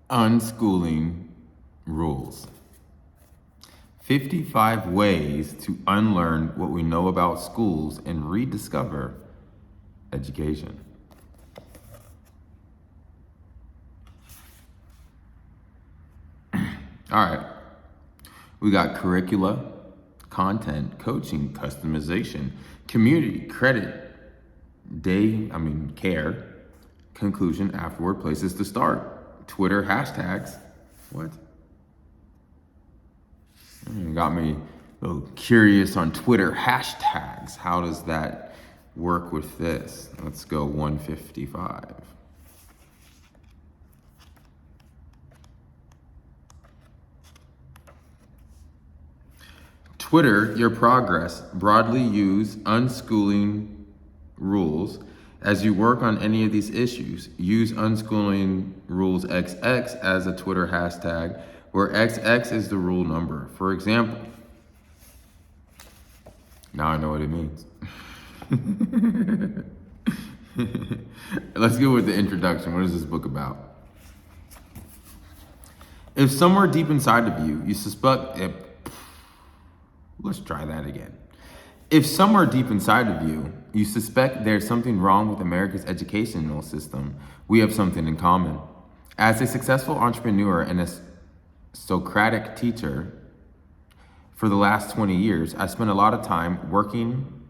Unschooling Rules. 55 ways to unlearn what we know about schools and rediscover education. All right. We got curricula, content, coaching, customization, community, credit, care, conclusion, afterward, places to start, Twitter, hashtags. What? Got me a little curious on Twitter hashtags. How does that work with this? Let's go 155. Twitter, your progress. Broadly use unschooling rules as you work on any of these issues. Use unschooling rules XX as a Twitter hashtag where XX is the rule number. For example, now I know what it means. Let's go with the introduction. What is this book about? If somewhere deep inside of you, you suspect it. Let's try that again. If somewhere deep inside of you, you suspect there's something wrong with America's educational system, we have something in common. As a successful entrepreneur and a Socratic teacher for the last 20 years, I spent a lot of time working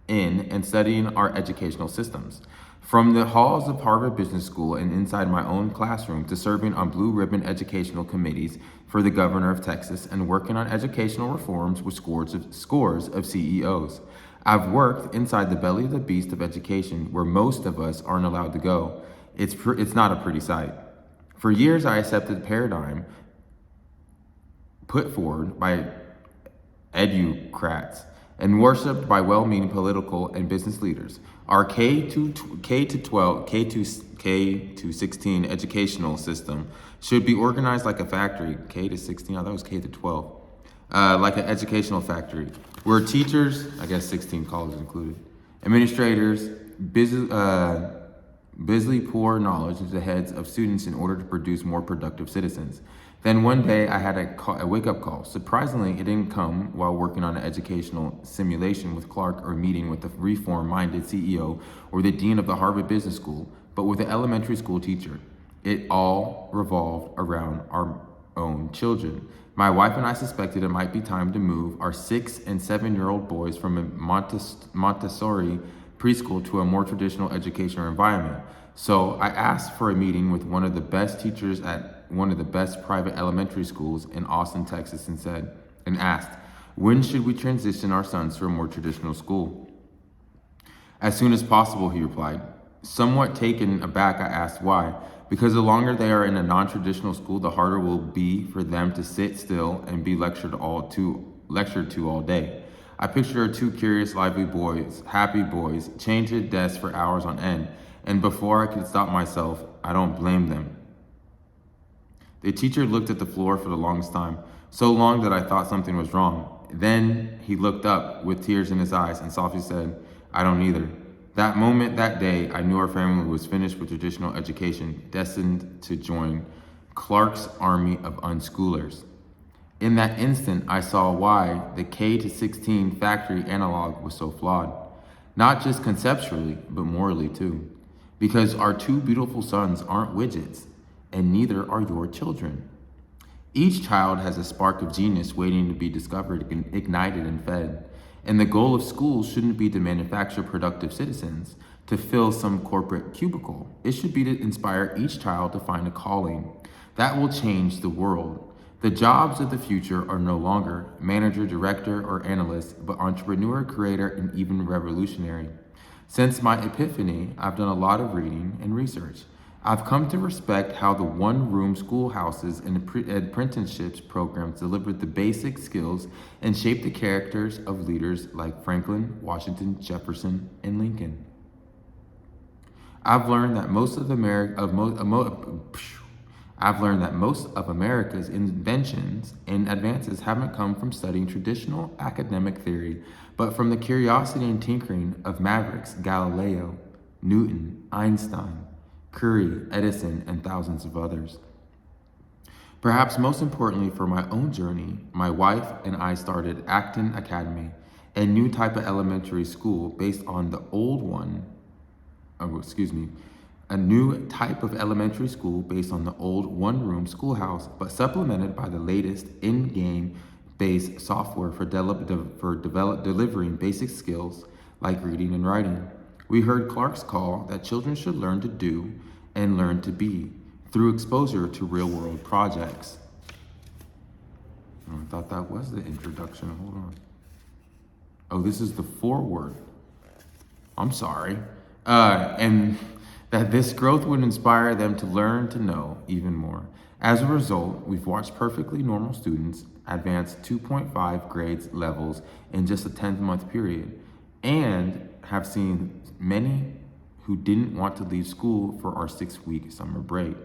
in and studying our educational systems. From the halls of Harvard Business School and inside my own classroom to serving on blue ribbon educational committees for the governor of Texas and working on educational reforms with scores of CEOs. I've worked inside the belly of the beast of education where most of us aren't allowed to go. It's not a pretty sight. For years, I accepted the paradigm put forward by educrats and worshipped by well-meaning political and business leaders. Our K-16 educational system should be organized like a factory. K-16, I thought it was K-12. Like an educational factory, where teachers, I guess 16 colleges included, administrators, busily pour knowledge into the heads of students in order to produce more productive citizens. Then one day I had a wake-up call. Surprisingly, it didn't come while working on an educational simulation with Clark or meeting with the reform-minded CEO or the dean of the Harvard Business School, but with an elementary school teacher. It all revolved around our own children. My wife and I suspected it might be time to move our 6 and 7-year-old boys from a Montessori preschool to a more traditional educational environment. So I asked for a meeting with one of the best teachers at one of the best private elementary schools in Austin, Texas, and asked, when should we transition our sons to a more traditional school? As soon as possible, he replied. Somewhat taken aback, I asked why. Because the longer they are in a non-traditional school, the harder it will be for them to sit still and be lectured to all day. I pictured our 2 curious, lively boys, happy boys, chained to desks for hours on end. And before I could stop myself, I don't blame them. The teacher looked at the floor for the longest time, so long that I thought something was wrong. Then he looked up with tears in his eyes and softly said, I don't either. That moment, that day, I knew our family was finished with traditional education, destined to join Clark's army of unschoolers. In that instant, I saw why the K16 Factory Analog was so flawed. Not just conceptually, but morally too. Because our 2 beautiful sons aren't widgets, and neither are your children. Each child has a spark of genius waiting to be discovered, ignited, and fed. And the goal of schools shouldn't be to manufacture productive citizens, to fill some corporate cubicle. It should be to inspire each child to find a calling. That will change the world. The jobs of the future are no longer manager, director, or analyst, but entrepreneur, creator, and even revolutionary. Since my epiphany, I've done a lot of reading and research. I've come to respect how the one-room schoolhouses and apprenticeships programs delivered the basic skills and shaped the characters of leaders like Franklin, Washington, Jefferson, and Lincoln. I've learned that most of America's inventions and advances haven't come from studying traditional academic theory, but from the curiosity and tinkering of mavericks Galileo, Newton, Einstein, Curie, Edison, and thousands of others. Perhaps most importantly for my own journey, my wife and I started Acton Academy, a new type of elementary school based on the old one, a new type of elementary school based on the old one-room schoolhouse, but supplemented by the latest in-game based software for delivering basic skills like reading and writing. We heard Clark's call that children should learn to do and learn to be through exposure to real-world projects. I thought that was the introduction. Hold on. Oh, this is the foreword. I'm sorry. And that this growth would inspire them to learn to know even more. As a result, we've watched perfectly normal students advance 2.5 grades levels in just a 10-month period, and have seen many who didn't want to leave school for our 6-week summer break.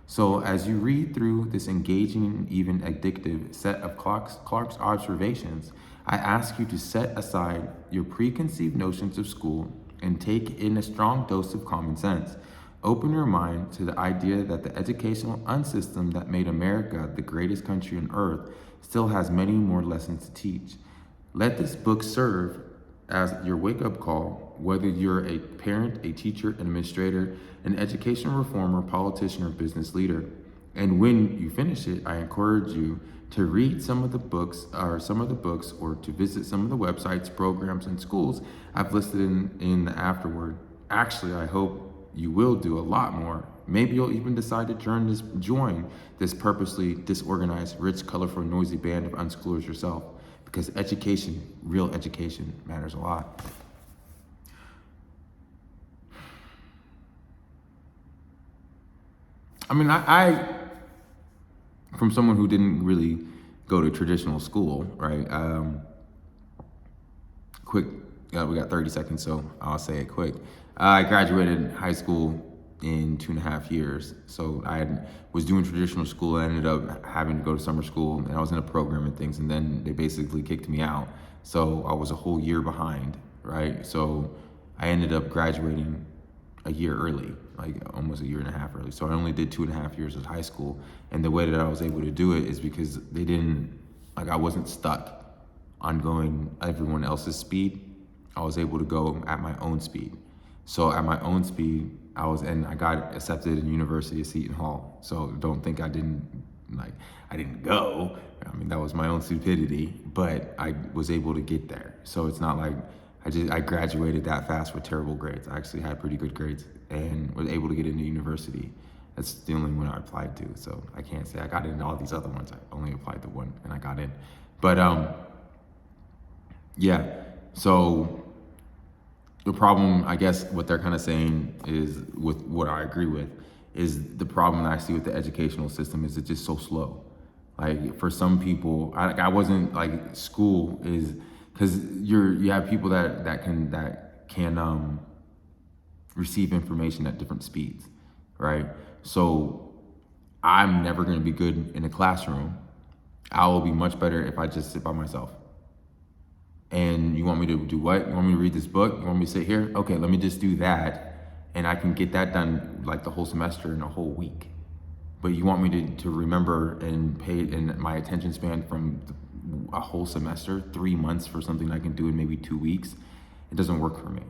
So as you read through this engaging, even addictive set of Clark's observations, I ask you to set aside your preconceived notions of school and take in a strong dose of common sense. Open your mind to the idea that the educational unsystem that made America the greatest country on earth still has many more lessons to teach. Let this book serve as your wake-up call, whether you're a parent, a teacher, an administrator, an educational reformer, politician, or business leader. And when you finish it, I encourage you to read some of the books, or to visit some of the websites, programs, and schools I've listed in the afterword. Actually, I hope you will do a lot more. Maybe you'll even decide to join this purposely disorganized, rich, colorful, noisy band of unschoolers yourself, because education, real education, matters a lot. I mean, I from someone who didn't really go to traditional school, right? We got 30 seconds, so I'll say it quick. I graduated high school in 2.5 years. So was doing traditional school. I ended up having to go to summer school, and I was in a program and things, and then they basically kicked me out. So I was a whole year behind, right? So I ended up graduating a year early, like almost 1.5 years early. So I only did 2.5 years of high school. And the way that I was able to do it is because I wasn't stuck on going everyone else's speed. I was able to go at my own speed. So at my own speed, I got accepted in University of Seton Hall. So don't think I didn't go. I mean, that was my own stupidity, but I was able to get there. So it's not like I graduated that fast with terrible grades. I actually had pretty good grades and was able to get into university. That's the only one I applied to. So I can't say I got into all these other ones. I only applied to one and I got in. But yeah, so the problem, I guess, what they're kind of saying is, with what I agree with, is the problem that I see with the educational system is it's just so slow. Like for some people, I wasn't like school is, because you have people that can receive information at different speeds, right? So I'm never going to be good in a classroom. I will be much better if I just sit by myself. And you want me to do what? You want me to read this book? You want me to sit here? Okay, let me just do that. And I can get that done like the whole semester in a whole week. But you want me to remember and pay in my attention span from a whole semester, 3 months for something I can do in maybe 2 weeks? It doesn't work for me,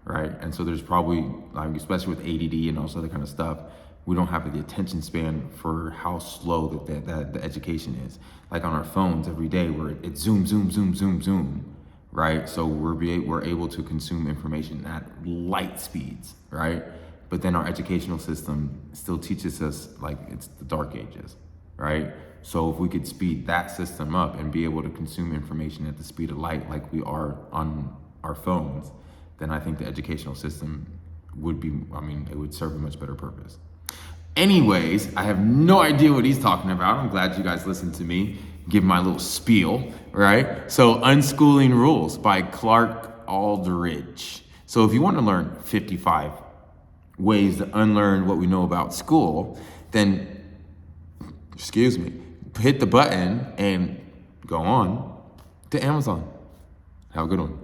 right? And so there's probably, like, especially with ADD and all this other kind of stuff, we don't have the attention span for how slow that the education is. Like on our phones every day, where it zoom, zoom, zoom, zoom, zoom, right? So we're able to consume information at light speeds, right? But then our educational system still teaches us like it's the dark ages, right? So if we could speed that system up and be able to consume information at the speed of light like we are on our phones, then I think the educational system it would serve a much better purpose. Anyways, I have no idea what he's talking about. I'm glad you guys listened to me give my little spiel, right? So Unschooling Rules by Clark Aldridge. So if you want to learn 55 ways to unlearn what we know about school, then, hit the button and go on to Amazon. Have a good one.